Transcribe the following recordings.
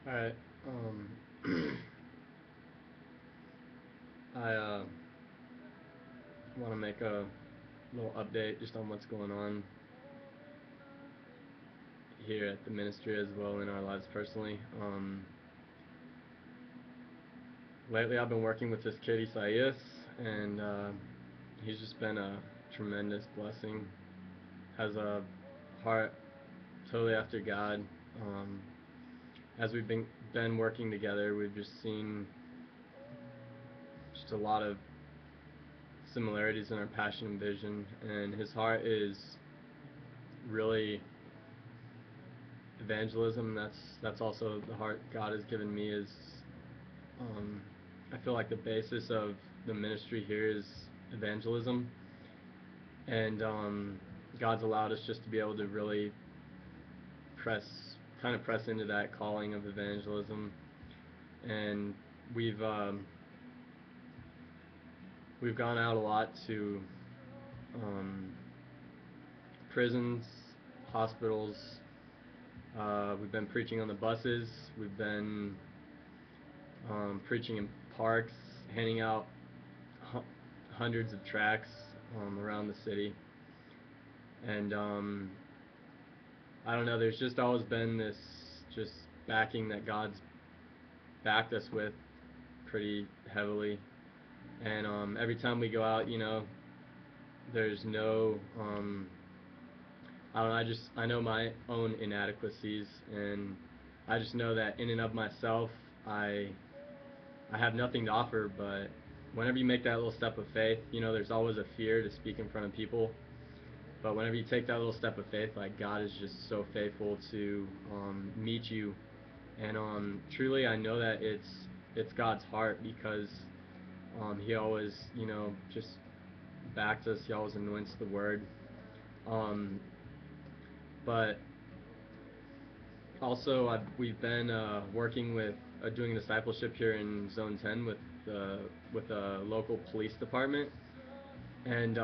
Alright, I want to make a little update just on what's going on here at the ministry as well in our lives personally. Lately I've been working with this kid Isaias, and he's just been a tremendous blessing. Has a heart totally after God. Um, as we've been working together, we've just seen just a lot of similarities in our passion and vision, and his heart is really evangelism. That's also the heart God has given me. Is um, I feel like the basis of the ministry here is evangelism, and God's allowed us just to be able to really press press into that calling of evangelism, and we've um, we've gone out a lot to um, prisons, hospitals. We've been preaching on the buses. We've been preaching in parks, handing out hundreds of tracts around the city. And I don't know, there's just always been this just backing that God's backed us with pretty heavily. And every time we go out, there's no, I don't know, I know my own inadequacies, and I just know that in and of myself, I, I have nothing to offer, but whenever you make that little step of faith, there's always a fear to speak in front of people. But whenever you take that little step of faith, like God is just so faithful to meet you, and truly I know that it's God's heart because He always just backs us. He always anoints the word. Um, but also we've been working with doing discipleship here in Zone 10 with a local police department, and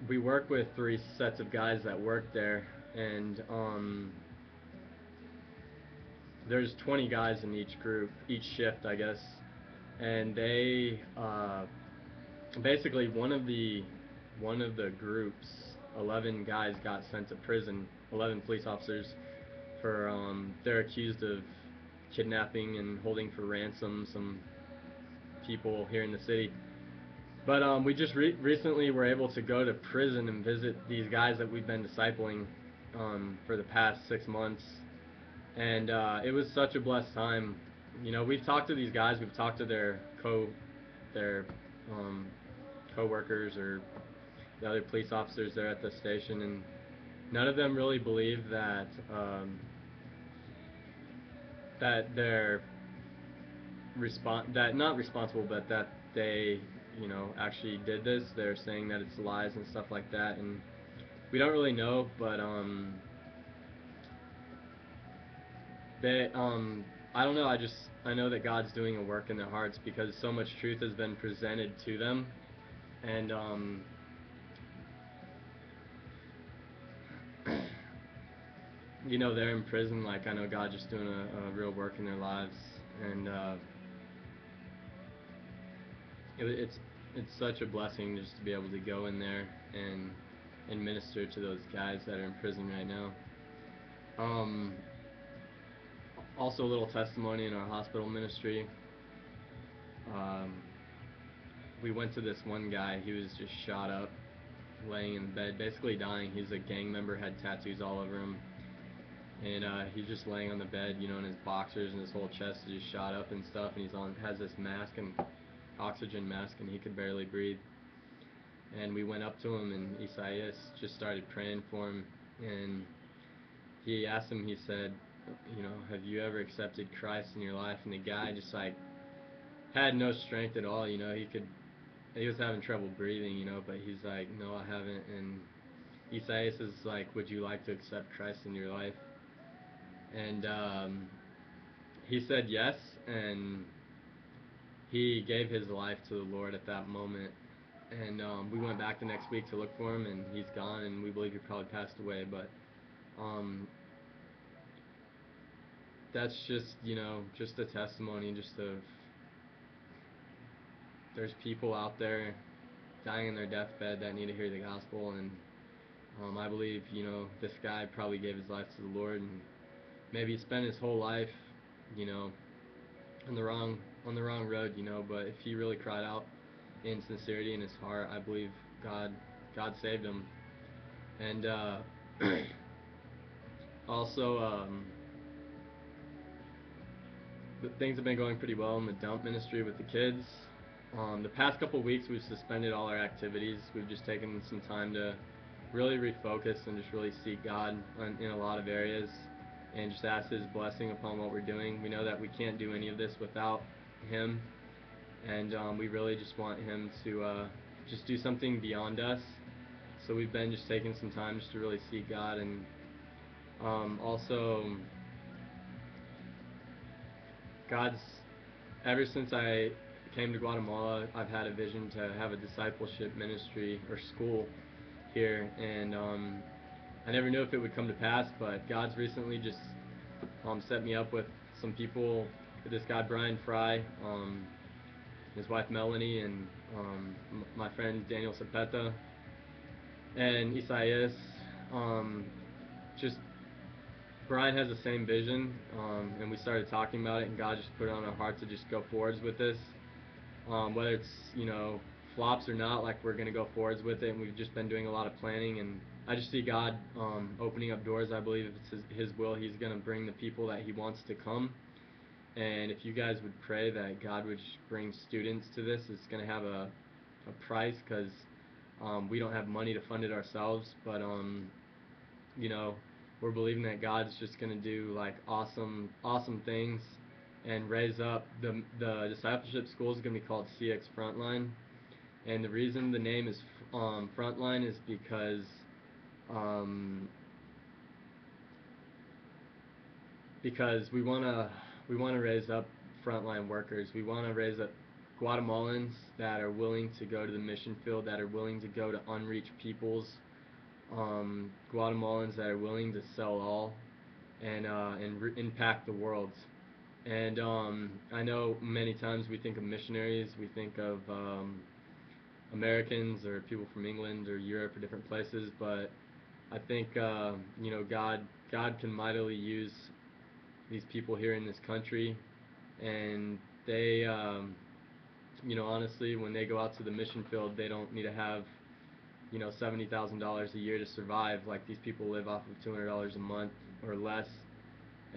we work with three sets of guys that work there, and there's 20 guys in each group, each shift, I guess, and they basically one of the groups, 11 guys got sent to prison, 11 police officers for they're accused of kidnapping and holding for ransom some people here in the city. But we just recently were able to go to prison and visit these guys that we've been discipling for the past 6 months, and it was such a blessed time. We've talked to these guys, we've talked to their um, co-workers or the other police officers there at the station, and none of them really believe that they're that not responsible, but that they actually did this. They're saying that it's lies and stuff like that, and we don't really know, but they I don't know. I know that God's doing a work in their hearts because so much truth has been presented to them, and they're in prison. Like, I know God just doing a real work in their lives, and it's such a blessing just to be able to go in there and minister to those guys that are in prison right now. Um, Also, a little testimony in our hospital ministry. Um, we went to this one guy. He was just shot up, laying in bed, basically dying. He's a gang member, had tattoos all over him, and he's just laying on the bed, in his boxers, and his whole chest is just shot up and stuff. And has this mask and oxygen mask, and he could barely breathe. And we went up to him, and Isaias just started praying for him, and he asked him. He said, have you ever accepted Christ in your life? And the guy just like had no strength at all. He was having trouble breathing, but he's like, no, I haven't. And Isaias is like, would you like to accept Christ in your life? And he said yes, and he gave his life to the Lord at that moment. And we went back the next week to look for him, and he's gone, and we believe he probably passed away. But um, that's just, just a testimony, just of there's people out there dying in their deathbed that need to hear the gospel. And I believe, this guy probably gave his life to the Lord, and maybe he spent his whole life, you know, on the wrong road, but if he really cried out in sincerity in his heart, I believe God God saved him. And also, things have been going pretty well in the dump ministry with the kids. The past couple of weeks, we've suspended all our activities. We've just taken some time to really refocus and just really seek God in a lot of areas, and just ask His blessing upon what we're doing. We know that we can't do any of this without Him, and we really just want Him to just do something beyond us. So we've been just taking some time just to really seek God. And also, God's, ever since I came to Guatemala, I've had a vision to have a discipleship ministry or school here, and I never knew if it would come to pass, but God's recently just set me up with some people, this guy Brian Fry, his wife Melanie, and my friend Daniel Cepeta, and Isaias. Just Brian has the same vision, and we started talking about it, and God just put it on our heart to just go forwards with this. Whether it's, flops or not, like, we're gonna go forwards with it, and we've just been doing a lot of planning, and I just see God opening up doors. I believe if it's His will, He's gonna bring the people that He wants to come. And if you guys would pray that God would bring students to this, it's gonna have a price, because we don't have money to fund it ourselves, but you know, we're believing that God's just gonna do like awesome things, and raise up the discipleship school is gonna be called CX Frontline. And the reason the name is Frontline is because um, we wanna raise up frontline workers. We wanna raise up Guatemalans that are willing to go to the mission field, that are willing to go to unreached peoples, Guatemalans that are willing to sell all, and impact the world. And I know many times we think of missionaries, we think of Americans or people from England or Europe or different places, but I think God can mightily use these people here in this country, and they honestly, when they go out to the mission field, they don't need to have $70,000 a year to survive. Like, these people live off of $200 a month or less,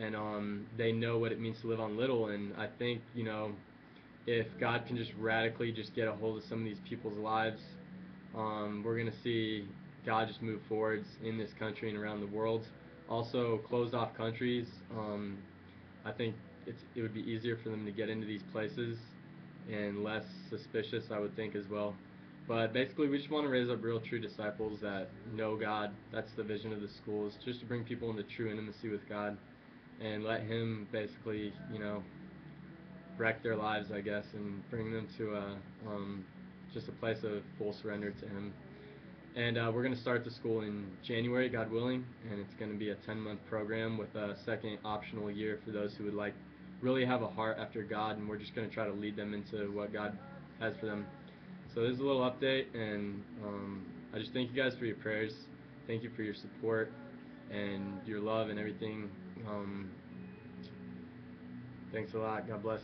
and they know what it means to live on little. And I think, if God can just radically just get a hold of some of these people's lives, we're going to see God just move forwards in this country and around the world. Also, closed off countries, I think it would be easier for them to get into these places, and less suspicious, I would think, as well. But basically, we just want to raise up real true disciples that know God. That's the vision of the schools, just to bring people into true intimacy with God, and let Him basically, wreck their lives, I guess, and bring them to just a place of full surrender to Him. And we're going to start the school in January, God willing, and it's going to be a 10-month program with a second optional year for those who would like really have a heart after God, and we're just going to try to lead them into what God has for them. So this is a little update, and I just thank you guys for your prayers. Thank you for your support and your love and everything. Thanks a lot. God bless.